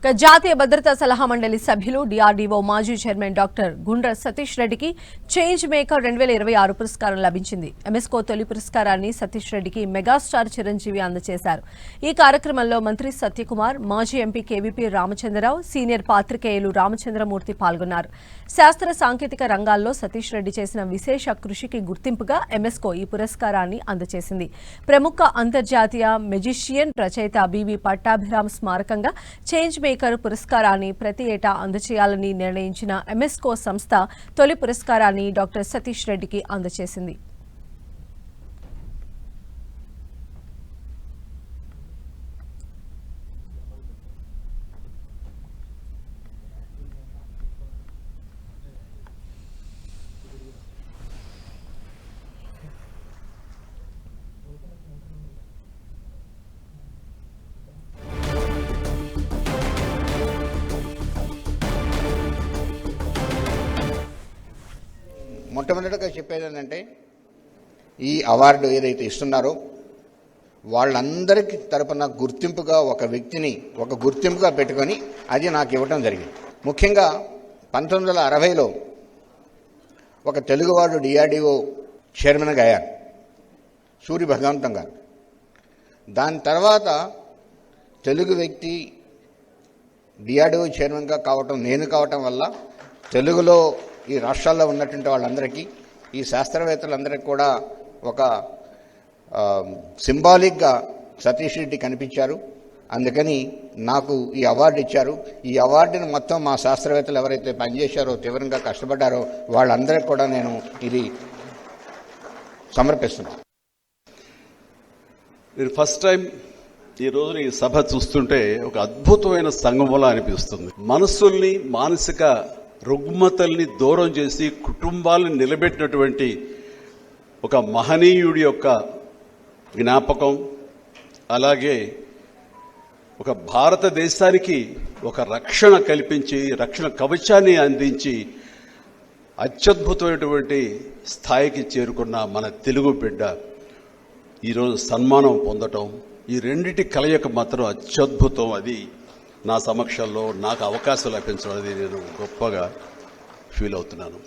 జాతీయ భద్రతా సలహా మండలి సభ్యులు డిఆర్డీఓ మాజీ చైర్మన్ డాక్టర్ గుండ్ర సతీష్ రెడ్డికి చేంజ్ మేకర్ 2026 పురస్కారం లభించింది. ఎంఎస్కో తొలి పురస్కారాన్ని సతీష్ రెడ్డికి మెగాస్టార్ చిరంజీవి అందజేశారు. ఈ కార్యక్రమంలో మంత్రి సత్యకుమార్, మాజీ ఎంపీ కేవీపీ రామచంద్రరావు, సీనియర్ పాత్రికేయులు రామచంద్రమూర్తి పాల్గొన్నారు. శాస్త్ర సాంకేతిక రంగాల్లో సతీష్ రెడ్డి చేసిన విశేష కృషికి గుర్తింపుగా ఎంఎస్కో ఈ పురస్కారాన్ని అందజేసింది. ప్రముఖ అంతర్జాతీయ మెజిషియన్ రచయిత బివి పట్టాభిరామ్ స్మారకంగా చేంజ్ మేకర్ పురస్కారాన్ని ప్రతి ఏటా అందజేయాలని నిర్ణయించిన ఎంఎస్కో సంస్థ తొలి పురస్కారాన్ని డాక్టర్ సతీష్ రెడ్డికి అందజేసింది. మొట్టమొదటిగా చెప్పేది ఏంటంటే, ఈ అవార్డు ఏదైతే ఇస్తున్నారో వాళ్ళందరికీ తరపున గుర్తింపుగా ఒక వ్యక్తిని ఒక గుర్తింపుగా పెట్టుకొని అది నాకు ఇవ్వడం జరిగింది. ముఖ్యంగా 1960లో ఒక తెలుగువాడు డిఆర్డీఓ చైర్మన్గా అయ్యారు, సూరి భగవంతం గారు. దాని తర్వాత తెలుగు వ్యక్తి డిఆర్డీఓ చైర్మన్గా నేను కావటం వల్ల తెలుగులో ఈ రాష్ట్రాల్లో ఉన్నటువంటి వాళ్ళందరికీ, ఈ శాస్త్రవేత్తలందరికీ కూడా ఒక సింబాలిక్గా సతీష్ రెడ్డి కనిపించారు. అందుకని నాకు ఈ అవార్డు ఇచ్చారు. ఈ అవార్డుని మొత్తం మా శాస్త్రవేత్తలు ఎవరైతే పనిచేశారో, తీవ్రంగా కష్టపడ్డారో వాళ్ళందరికీ కూడా నేను ఇది సమర్పిస్తున్నాను. మీరు ఫస్ట్ టైం ఈ రోజున ఈ సభ చూస్తుంటే ఒక అద్భుతమైన సంగమంలా అనిపిస్తుంది. మనస్సుల్ని, మానసిక రుగ్మతల్ని దూరం చేసి కుటుంబాలను నిలబెట్టినటువంటి ఒక మహనీయుడి యొక్క జ్ఞాపకం, అలాగే ఒక భారతదేశానికి ఒక రక్షణ కల్పించి, రక్షణ కవచాన్ని అందించి అత్యద్భుతమైనటువంటి స్థాయికి చేరుకున్న మన తెలుగు బిడ్డ ఈరోజు సన్మానం పొందటం, ఈ రెండిటి కలయిక మాత్రం అత్యద్భుతం. అది నా సమక్షంలో నాకు అవకాశం లభించడం అనేది నేను గొప్పగా ఫీల్ అవుతున్నాను.